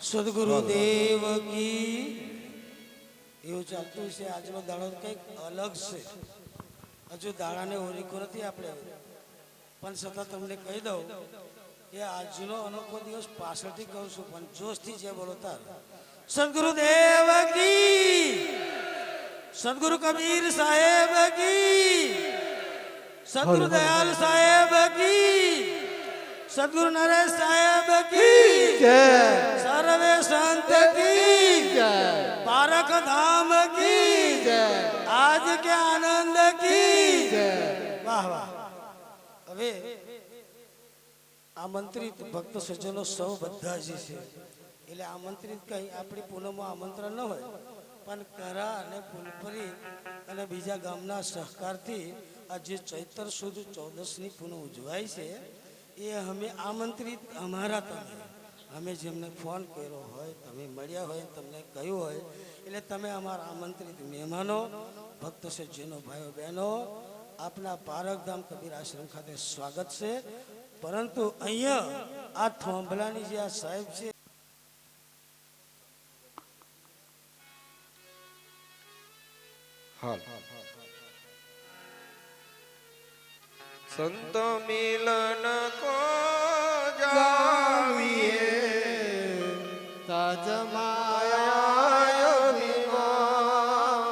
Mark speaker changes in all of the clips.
Speaker 1: સદગુરુદેવ કી એવું ચાલતું છે. આજનો દાડો કંઈક અલગ છે. હજુ દાડાને ઓળખો નથી આપણે, પણ છતાં તમને કહી દઉં કે આજનો અનોખો દિવસ પાછળથી કહું છું, પણ જોશથી જે બોલો તાર. સદગુરુદેવ કી, સદગુરુ કબીર સાહેબ કી, સદગુરુ દયાલ સાહેબ કી, સદગુરુ નરેશ સાહેબ કી જય, સર્વે સંત કી જય, પારક ધામ કી જય, આજ કે આનંદ કી જય. વાહ વાહ. હવે આમંત્રિત ભક્ત સજ્જનો સૌ બધા જ છે, એટલે આમંત્રિત કઈ આપણી પૂનમમાં આમંત્રણ ન હોય, પણ કરા અને ફૂલપરી અને બીજા ગામના સહકારથી આ જે ચૈત્ર સુદ 14ની પૂનમ ઉજવાય છે, એ અમે આમંત્રિત અમારા તમે, અમે જેમને ફોન કર્યો હોય, તમે મળ્યા હોય, તમને કહ્યું હોય, એટલે તમે અમારા આમંત્રિત મહેમાનો ભક્ત સજ્જનો ભાઈઓ બહેનો, આપના પારકધામ કબીર આશ્રમ ખાતે સ્વાગત છે. પરંતુ અહીંયા આ થોંભલાની જે આ સાહેબ છે,
Speaker 2: સંત મિલન કો જાવીએ તાજમાયા વિમા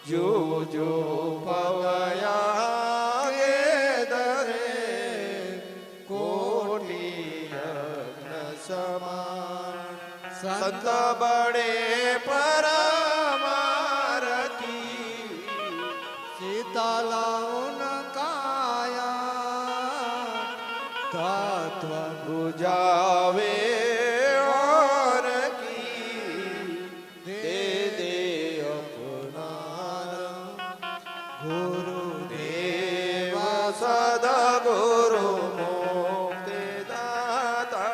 Speaker 2: જો જો પવયા ગે દરે કોટી યજ્ઞ સમાન સંત બડે પરમારતી સીતાલા तत्व बुझावे और की दे दे अपना गुरुदेव सदगुरु मुक्ति दाता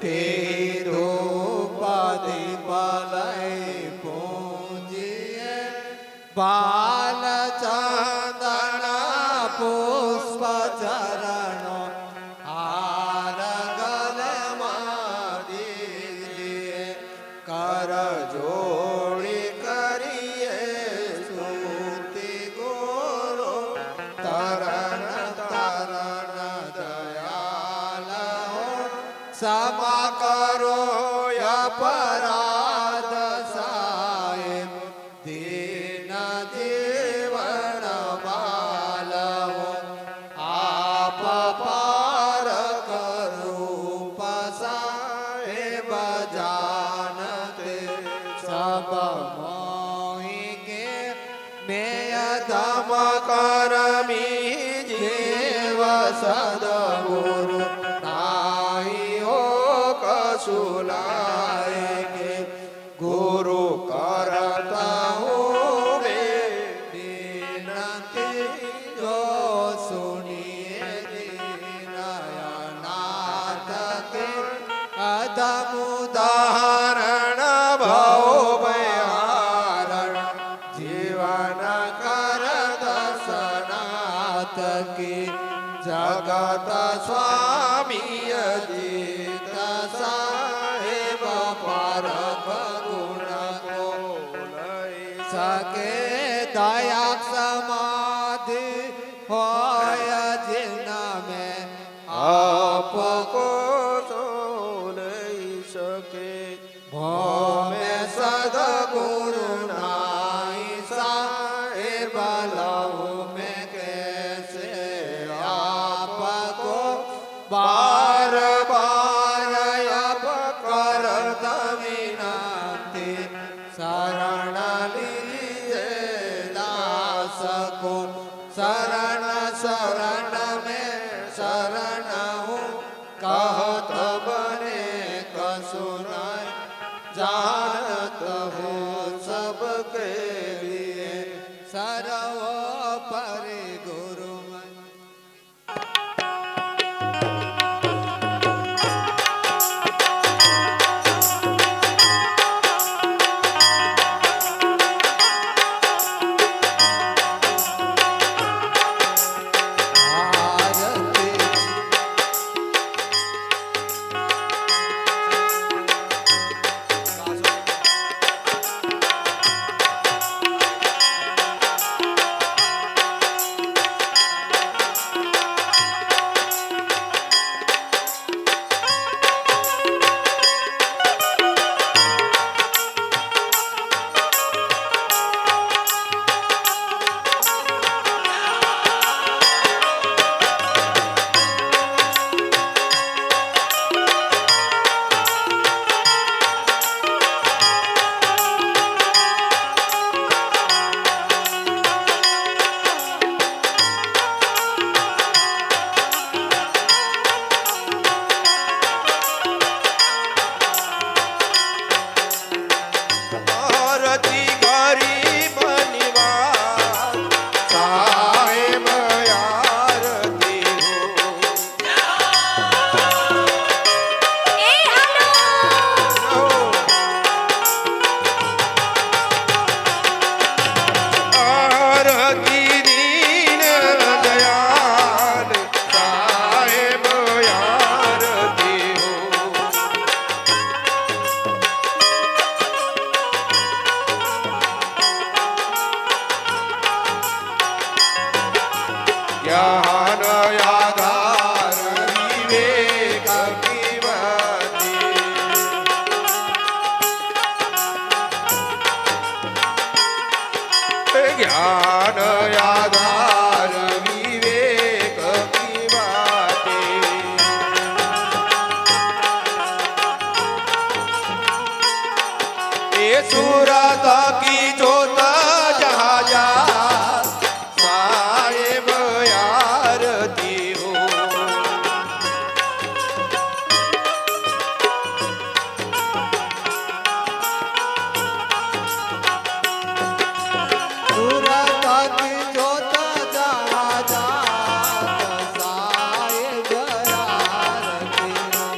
Speaker 2: तेरो पदि बलय पूजिए बाल चंदना पुष्प चरण જોડી કરીએ સ્તુતિ ગુરુ તરણ તરણ દયાલ ક્ષમા કરો અપરાધ સાહેબ દીન જીવન બાલ આપ પાર કરૂપ સાહેબ જાનતે सब मोहि के मेयधम करमी जीव सदगुरु नाहि हो कसुलाए के गुरु करता हूँ विनती जो सुनिए दीननाथ के अधम उदाहरण भव की जगत स्वामी अजीत साहेब परक गुण को सके दया समाधि होय जिन में आपको सो नहीं सके भोमे सदगुरु नाई साहेब लहु में बार बार अब करत विनती शरण लीजिए दास को शरण शरण में शरण हूँ कहत बने कसुर जानत हूँ सबके लिए सर्वोपरि गुरु એ સુરત કી જોત જહાજા સાહેબ આરતી હો સુરત કી જોત જહાજા સાહેબ આરતી હો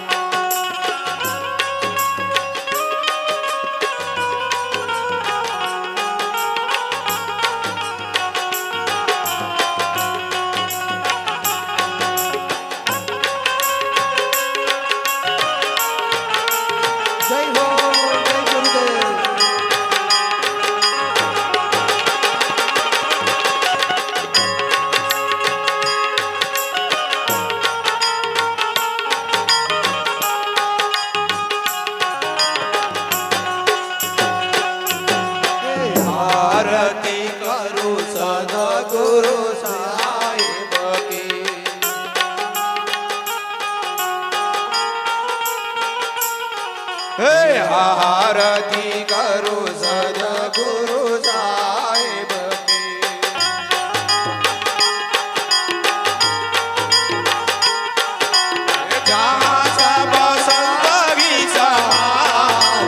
Speaker 2: જય હો જય ગુરુદેવ આરતી કરું સદગુરુ સાહેબ કી હે આરતી કરું સદગુરુ સાહેબ કી જહાં સબ સંત વિસહાય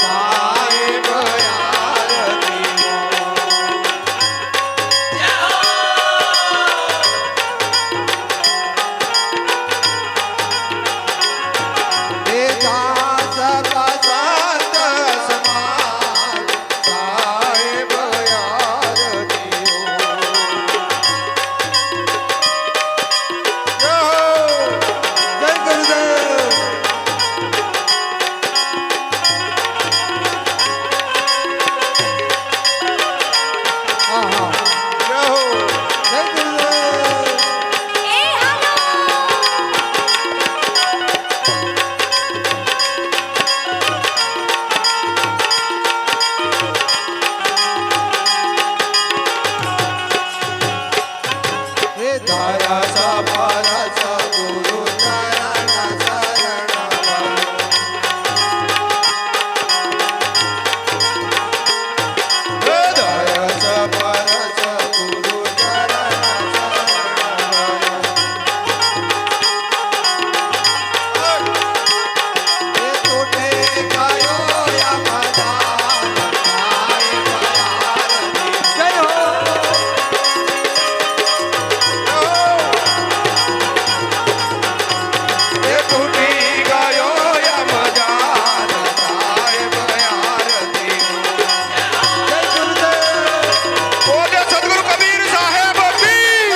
Speaker 2: સાહેબ આરતી હો એ જહાં સબ સંત સમાજ સાહેબ આરતી હો જય ગુરુદેવ આહા જય ગુરુદેવ હે ધારા સફળ સદગુરુ ચરણ શરણ હે ધારા સફળ સદગુરુ ચરણ શરણ હે તૂટે ગયો યમદાન સાહેબ આરતી જય હો એ તૂટી ગયો યમદાન સાહેબ આરતી જય ગુરુદેવ બોલે સદગુરુ કબીર સાહેબ કી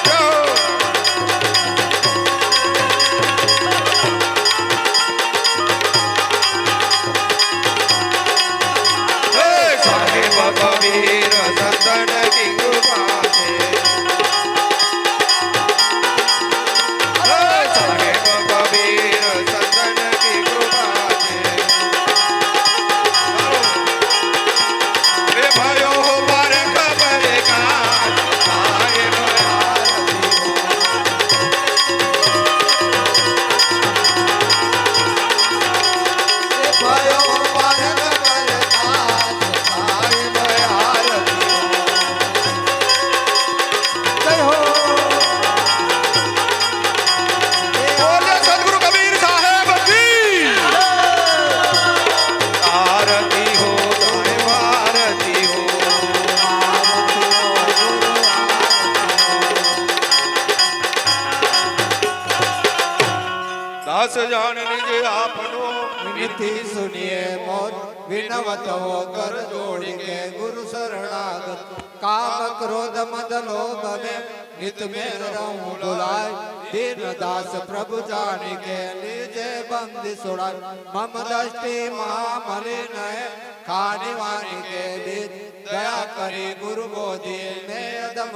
Speaker 2: જય હો હે સાહેબ કબીર સંતન કી કૃપા છે હે સાહેબ કબીર સંતન કી કૃપા છે હે ભયો પર ખબર કાજ સાહેબ આરતી હો હે ભયો પર ખબર કાજ સાહેબ આરતી હો જય હો બોલે સદગુરુ કબીર સાહેબ કી આરતી હો સાહેબ આરતી હો દાસ જાન નિજ આપનો વિનતી સુનિએ મોત વિનવત હો કર જોડી કે ગુરુ શરણાગત કામ ક્રોધ મદ લોભ में नित में रहूं बुलाय दीन दास प्रभु जानी के लीजे बंदी सुड़ाय मम दृष्टि महामलिन है खानी वाणी के बीच दया करी गुरु बोधि में अदम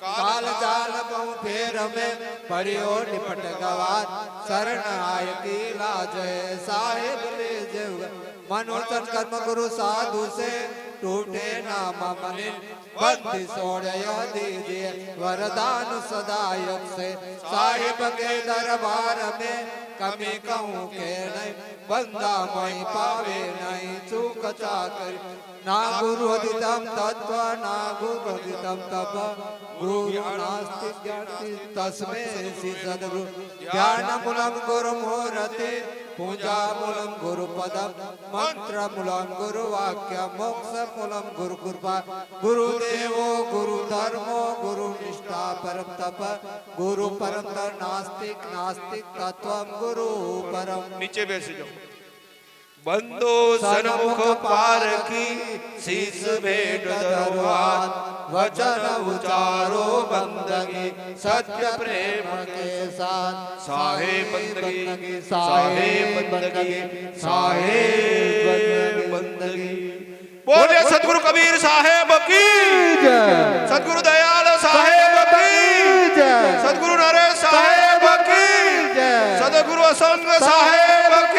Speaker 2: काल जाल बहु फेर में परियो निपट गवार शरण आय की लाज साहेब ले जेव मनोतन कर्म गुरु साधु से टूटे नाम मलिन बंदी सोड़य दीजिए वरदान सदायक से साहिब के दरबार में કમી કહું કે નહીં બંદામય પાવે નહીં ચૂક ચાકરી ના ગુરુ અધિતમ તત્વ ના ગુરુ અધિતમ તપ ગુરુ નાસ્તિ જ્ઞાતિ તસ્મે શ્રી સદગુરુ ધ્યાન મૂલમ ગુરુ મુહૂર્તે પૂજા મૂલમ ગુરુ પદમ મંત્ર મૂલમ ગુરુ વાક્ય મોક્ષ મૂલમ ગુરુ કૃપા ગુરુ દેવો ગુરુ ધર્મો ગુરુ નિષ્ઠા પરમ તપ ગુરુ પરમ નાસ્તિક નાસ્તિક તત્વમ ગુરુ પરમ
Speaker 3: નીચે બેસી જાઓ બંદો સન્મુખ પારખી શીશ ભેટ ધરવાન
Speaker 2: વચન ઉચારો બંદગી સત્ય પ્રેમ કે સાથ
Speaker 3: સાહેબ બંદગી
Speaker 2: સાહેબ બંદગી સાહેબ બંદગી
Speaker 3: બોલે સદગુરુ કબીર સાહેબ કી
Speaker 2: જય
Speaker 3: સદગુરુ દયાલ સાહેબ કી
Speaker 2: જય
Speaker 3: સદગુરુ નરેશ સાહેબ કી
Speaker 2: જય
Speaker 3: સદગુરુ અસંગ સાહેબ